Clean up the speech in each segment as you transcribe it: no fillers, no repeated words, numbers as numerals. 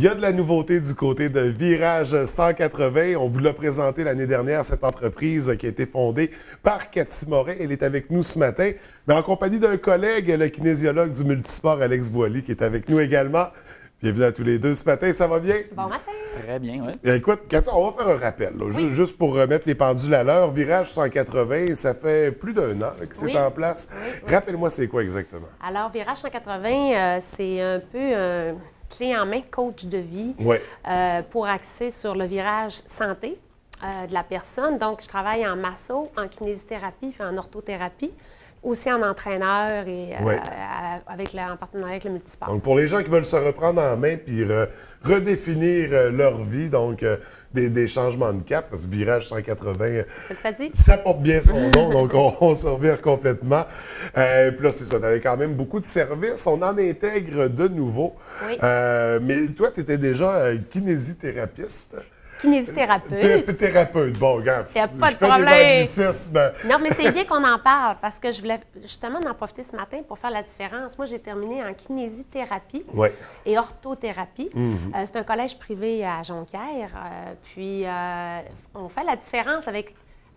Il y a de la nouveauté du côté de Virage 180. On vous l'a présenté l'année dernière, cette entreprise qui a été fondée par Cathy Morin. Elle est avec nous ce matin, mais en compagnie d'un collègue, le kinésiologue du multisport, Alex Boily, qui est avec nous également. Bienvenue à tous les deux ce matin. Ça va bien? Bon matin. Très bien, oui. Écoute, Cathy, on va faire un rappel, là, Oui. juste pour remettre les pendules à l'heure. Virage 180, ça fait plus d'un an que c'est Oui. en place. Oui. Rappelle-moi, c'est quoi exactement? Alors, Virage 180, c'est un peu un clé en main coach de vie Oui. pour axer sur le virage santé de la personne. Donc, je travaille en masso, en kinésithérapie puis en orthothérapie, aussi en entraîneur et Oui. en partenariat avec le multisport. Donc, pour les gens qui veulent se reprendre en main puis redéfinir leur vie, donc des changements de cap, parce que Virage 180, C'est ce que ça dit? ça porte bien son nom, donc on se revire complètement. Puis là, c'est ça, tu avais quand même beaucoup de services. On en intègre de nouveaux. Oui. Mais toi, tu étais déjà kinésithérapeute. Kinésithérapeute. Thérapeute. Bon, regarde, Y a pas je de fais problème. des anglicismes. Non, mais c'est bien qu'on en parle parce que je voulais justement en profiter ce matin pour faire la différence. Moi, j'ai terminé en kinésithérapie Oui. et orthothérapie. C'est un collège privé à Jonquière. Puis, on fait la différence avec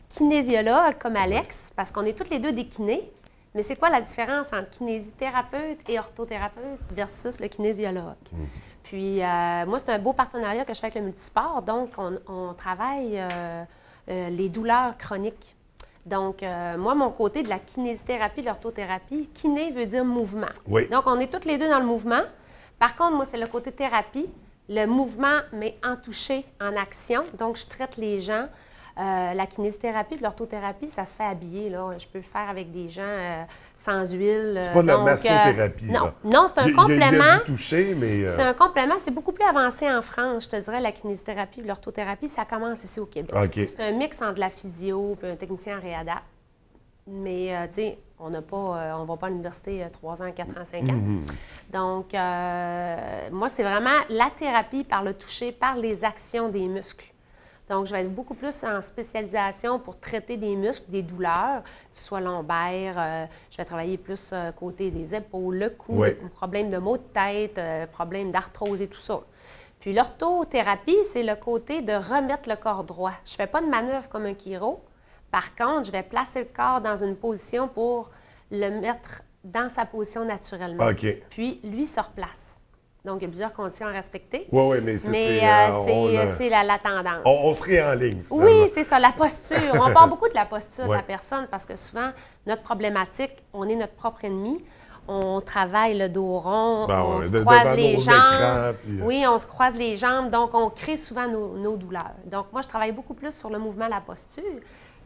kinésiologue comme Alex parce qu'on est toutes les deux des kinés. Mais c'est quoi la différence entre kinésithérapeute et orthothérapeute versus le kinésiologue? Puis, moi, c'est un beau partenariat que je fais avec le multisport. Donc, on travaille les douleurs chroniques. Donc, moi, mon côté de la kinésithérapie, de l'orthothérapie, kiné veut dire mouvement. Oui. Donc, on est toutes les deux dans le mouvement. Par contre, moi, c'est le côté thérapie, le mouvement, mais en toucher, en action. Donc, je traite les gens. La kinésithérapie, l'orthothérapie, ça se fait habiller. Là. Je peux le faire avec des gens sans huile. C'est pas de la Donc, massothérapie. non, là. non, c'est un Il y complément. a du toucher, mais... C'est un complément. C'est beaucoup plus avancé en France, je te dirais, la kinésithérapie et l'orthothérapie. Ça commence ici au Québec. OK. C'est un mix entre la physio et un technicien en réadap. Mais, tu sais, on n'a pas, on va pas à l'université 3 ans, 4 ans, 5 ans. Donc, moi, c'est vraiment la thérapie par le toucher, par les actions des muscles. Donc, je vais être beaucoup plus en spécialisation pour traiter des muscles, des douleurs, que ce soit lombaire. Je vais travailler plus côté des épaules, le cou, Oui. problèmes de maux de tête, problèmes d'arthrose et tout ça. Puis l'orthothérapie, c'est le côté de remettre le corps droit. Je ne fais pas de manœuvre comme un chiro. Par contre, je vais placer le corps dans une position pour le mettre dans sa position naturellement. OK. Puis, lui se replace. Donc, il y a plusieurs conditions à respecter. Oui, mais c'est la tendance. on se réenligne, finalement. Oui, c'est ça, la posture. On parle beaucoup de la posture de Ouais. la personne parce que souvent, notre problématique, on est notre propre ennemi. On travaille le dos rond, Ben on ouais, se devant croise les nos jambes. écrans, puis, Oui, on se croise les jambes, donc on crée souvent nos douleurs. Donc, moi, je travaille beaucoup plus sur le mouvement, la posture,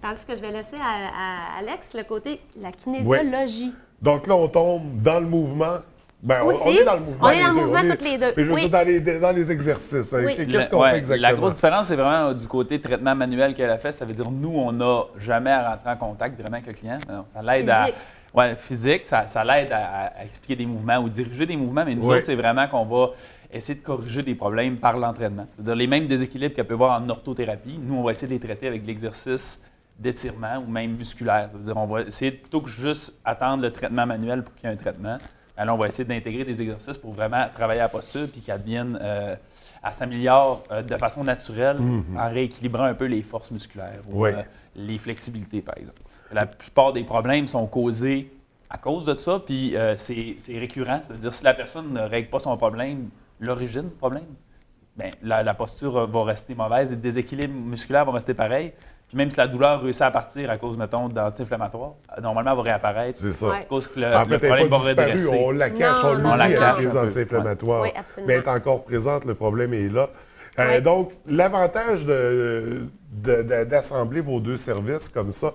tandis que je vais laisser à Alex le côté, la kinésiologie. Donc là, on tombe dans le mouvement. Ben, on Aussi. est dans le mouvement. On est les dans le deux. mouvement On est- toutes les deux. Mais je veux Oui. dire, dans les exercices. hein. Oui. Qu'est-ce qu'on fait exactement? La grosse différence, c'est vraiment du côté traitement manuel qu'elle a fait. Ça veut dire, nous, on n'a jamais à rentrer en contact vraiment avec le client. Non, ça l'aide à. Physique. Ouais, physique, ça l'aide à expliquer des mouvements ou diriger des mouvements, mais nous Oui. autres, c'est vraiment qu'on va essayer de corriger des problèmes par l'entraînement. Ça veut dire, les mêmes déséquilibres qu'elle peut voir en orthothérapie, nous, on va essayer de les traiter avec de l'exercice d'étirement ou même musculaire. Ça veut dire, on va essayer, plutôt que juste attendre le traitement manuel pour qu'il y ait un traitement, alors on va essayer d'intégrer des exercices pour vraiment travailler à la posture puis qu'elle devienne, elle s'améliore de façon naturelle en rééquilibrant un peu les forces musculaires ou Oui. les flexibilités, par exemple. La plupart des problèmes sont causés à cause de ça, puis c'est récurrent. C'est-à-dire, si la personne ne règle pas son problème, l'origine du problème, bien, la posture va rester mauvaise et le déséquilibre musculaire va rester pareil. Puis même si la douleur réussit à partir à cause, mettons, d'anti-inflammatoires, normalement, elle va réapparaître. C'est ça. Ouais. À cause que En le fait, elle problème n'est va pas disparue. redresser. On la cache, Non, on non, l'oublie on la avec cache les un peu. anti-inflammatoires. Oui, absolument. Mais elle est encore présente, le problème est là. Oui. Donc, l'avantage d'assembler vos deux services comme ça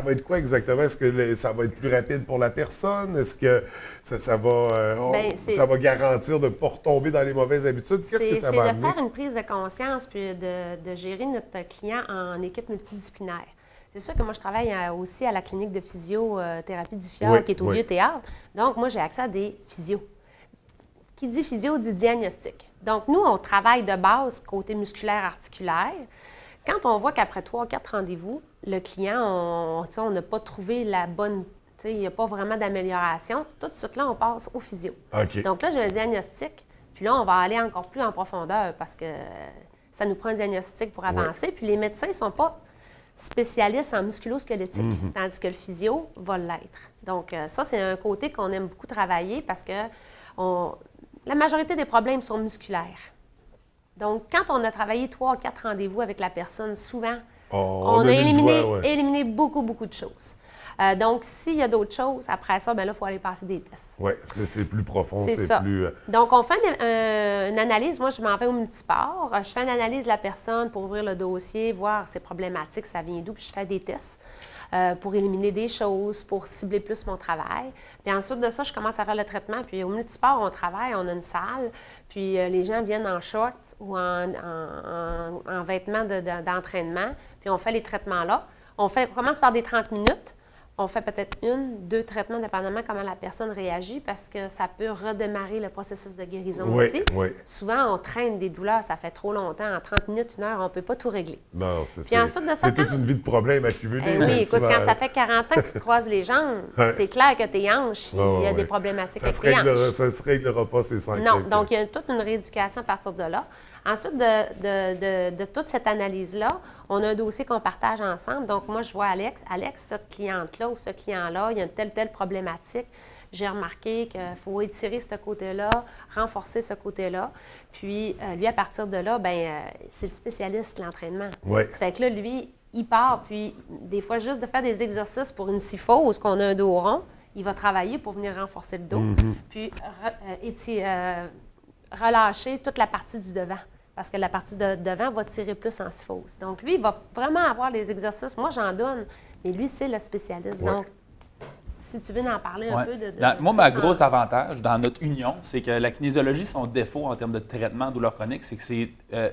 va être quoi exactement? Est-ce que ça va être plus rapide pour la personne? Est-ce que ça va garantir de ne pas retomber dans les mauvaises habitudes? Qu'est-ce que ça C'est va de amener? faire une prise de conscience puis de gérer notre client en équipe multidisciplinaire. C'est sûr que moi, je travaille aussi à la clinique de physiothérapie du Fjord, Oui, qui est au oui. Vieux Théâtre. Donc, moi, j'ai accès à des physios. Qui dit physio dit diagnostic. Donc, nous, on travaille de base côté musculaire, articulaire. Quand on voit qu'après 3 ou 4 rendez-vous, le client, on n'a pas trouvé la bonne, il n'y a pas vraiment d'amélioration, tout de suite là, on passe au physio. OK. Donc là, j'ai un diagnostic, Puis là, on va aller encore plus en profondeur parce que ça nous prend un diagnostic pour avancer. Puis les médecins ne sont pas spécialistes en musculo-squelettique, tandis que le physio va l'être. Donc, ça, c'est un côté qu'on aime beaucoup travailler parce que la majorité des problèmes sont musculaires. Donc, quand on a travaillé 3 ou 4 rendez-vous avec la personne, souvent, on a éliminé beaucoup, beaucoup de choses. Donc, s'il y a d'autres choses, après ça, bien là, il faut aller passer des tests. Oui, c'est plus profond, c'est plus... Donc, on fait une analyse. Moi, je m'en vais au multisport. Je fais une analyse de la personne pour ouvrir le dossier, voir ses problématiques, ça vient d'où, puis je fais des tests pour éliminer des choses, pour cibler plus mon travail. Puis ensuite de ça, je commence à faire le traitement. Puis au multisport, on travaille, on a une salle, puis les gens viennent en shorts ou en vêtements d'entraînement, puis on fait les traitements là. On commence par des 30 minutes. On fait peut-être 1, 2 traitements, dépendamment comment la personne réagit, parce que ça peut redémarrer le processus de guérison aussi. Oui. Souvent, on traîne des douleurs, ça fait trop longtemps. En 30 minutes, 1 heure, on ne peut pas tout régler. Non, c'est Puis ensuite de ça, c'est toute une vie de problèmes accumulés. Oui, écoute, quand ça fait 40 ans que tu te croises les jambes, c'est clair que tes hanches, il y a des problématiques avec tes hanches. Ça ne se réglera pas ces 5 Non, donc il y a toute une rééducation à partir de là. Ensuite de toute cette analyse-là, on a un dossier qu'on partage ensemble. Donc, moi, je vois Alex. Alex, cette cliente-là ou ce client-là, il y a une telle problématique. J'ai remarqué qu'il faut étirer ce côté-là, renforcer ce côté-là. Puis, lui, à partir de là, c'est le spécialiste de l'entraînement. Oui. Ça fait que là, lui, il part. Puis, des fois, juste de faire des exercices pour une syphose, qu'on a un dos rond, il va travailler pour venir renforcer le dos. Puis, relâcher toute la partie du devant. Parce que la partie de devant va tirer plus en syphose. Donc, lui, il va vraiment avoir les exercices. Moi, j'en donne, mais lui, c'est le spécialiste. Donc, si tu veux en parler un peu de moi, ma grosse avantage dans notre union, c'est que la kinésiologie, son défaut en termes de traitement de douleur chronique, c'est que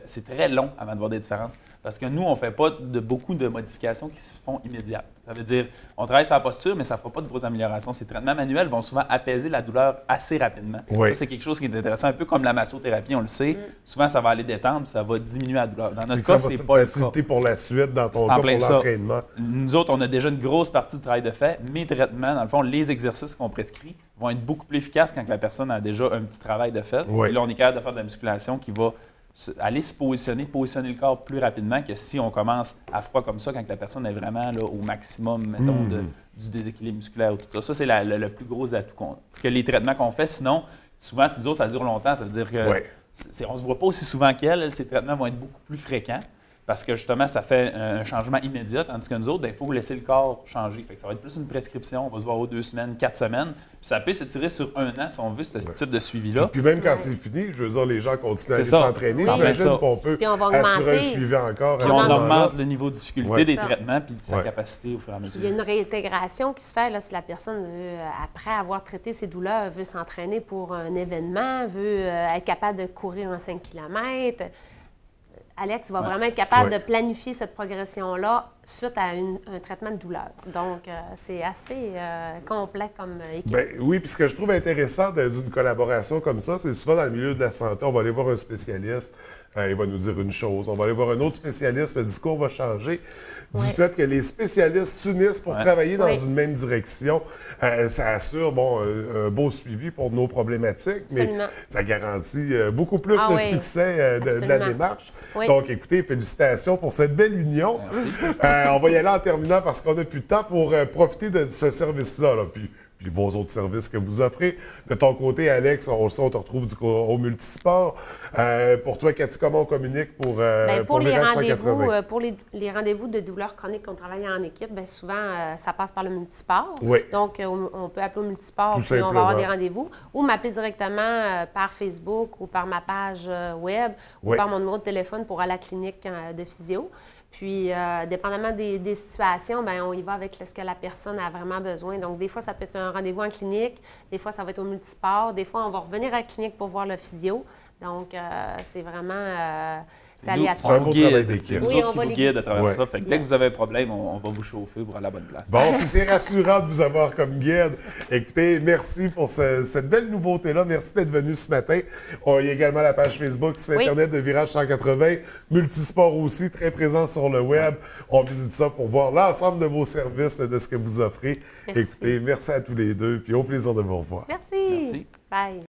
c'est très long avant de voir des différences. Parce que nous, on ne fait pas beaucoup de modifications qui se font immédiates. Ça veut dire, on travaille sur la posture, mais ça ne fera pas de grosses améliorations. Ces traitements manuels vont souvent apaiser la douleur assez rapidement. Oui. Ça, c'est quelque chose qui est intéressant, un peu comme la massothérapie, on le sait. Souvent, ça va aller détendre, ça va diminuer la douleur. Dans notre cas, c'est pas le cas. Pour la suite, dans ton cas, pour l'entraînement. Nous autres, on a déjà une grosse partie du travail de fait. Mes traitements, dans le fond, les exercices qu'on prescrit vont être beaucoup plus efficaces quand la personne a déjà un petit travail de fait. Oui. Et là, on est capable de faire de la musculation qui va aller se positionner le corps plus rapidement que si on commence à froid comme ça quand la personne est vraiment là, au maximum, mettons, du déséquilibre musculaire ou tout ça. Ça, c'est le plus gros atout qu'on a. Parce que les traitements qu'on fait, sinon, souvent, si nous autres, ça dure longtemps, ça veut dire que on ne se voit pas aussi souvent qu'elle. Ces traitements vont être beaucoup plus fréquents. Parce que justement, ça fait un changement immédiat, tandis que nous autres, il faut laisser le corps changer. Fait que ça va être plus une prescription, on va se voir aux 2 semaines, 4 semaines. Puis ça peut s'étirer sur 1 an si on veut ce type de suivi-là. Puis même quand c'est fini, je veux dire, les gens continuent à aller s'entraîner. J'imagine qu'on peut assurer un suivi encore. Puis on augmente le niveau de difficulté des traitements puis de sa capacité au fur et à mesure. Il y a une réintégration qui se fait là, si la personne, après avoir traité ses douleurs, veut s'entraîner pour un événement, veut être capable de courir un 5 km. Alex va vraiment être capable de planifier cette progression-là suite à un traitement de douleur. Donc, c'est assez complet comme équipe. Bien, oui, puis ce que je trouve intéressant d'une collaboration comme ça, c'est souvent dans le milieu de la santé, on va aller voir un spécialiste, il va nous dire une chose. On va aller voir un autre spécialiste, le discours va changer. Du fait que les spécialistes s'unissent pour travailler dans une même direction, ça assure un beau suivi pour nos problématiques, mais ça garantit beaucoup plus le succès de la démarche. Donc, écoutez, félicitations pour cette belle union. On va y aller en terminant parce qu'on n'a plus de temps pour profiter de ce service-là. Puis vos autres services que vous offrez. De ton côté, Alex, on le sait, on te retrouve au multisport. Pour toi, Cathy, comment on communique pour les rendez-vous, pour les rendez-vous de douleurs chroniques qu'on travaille en équipe, bien souvent, ça passe par le multisport. Oui. Donc, on peut appeler au multisport, puis on va avoir des rendez-vous, ou m'appeler directement par Facebook ou par ma page web ou par mon numéro de téléphone pour aller à la clinique de physio. Puis, dépendamment des situations, bien, on y va avec ce que la personne a vraiment besoin. Donc, des fois, ça peut être un rendez-vous en clinique, des fois, ça va être au multisport, des fois, on va revenir à la clinique pour voir le physio. Donc, c'est vraiment... c'est aléatoire. C'est un beau travail d'équipe. Oui, on va vous guide à travers ça. Fait que dès que vous avez un problème, on va vous chauffer pour aller à la bonne place. Bon, puis c'est rassurant de vous avoir comme guide. Écoutez, merci pour cette belle nouveauté-là. Merci d'être venu ce matin. Il y a également la page Facebook, site Internet de Virage 180, Multisport aussi, très présent sur le web. On visite ça pour voir l'ensemble de vos services, de ce que vous offrez. Merci. Écoutez, merci à tous les deux, puis au plaisir de vous revoir. Merci. Bye.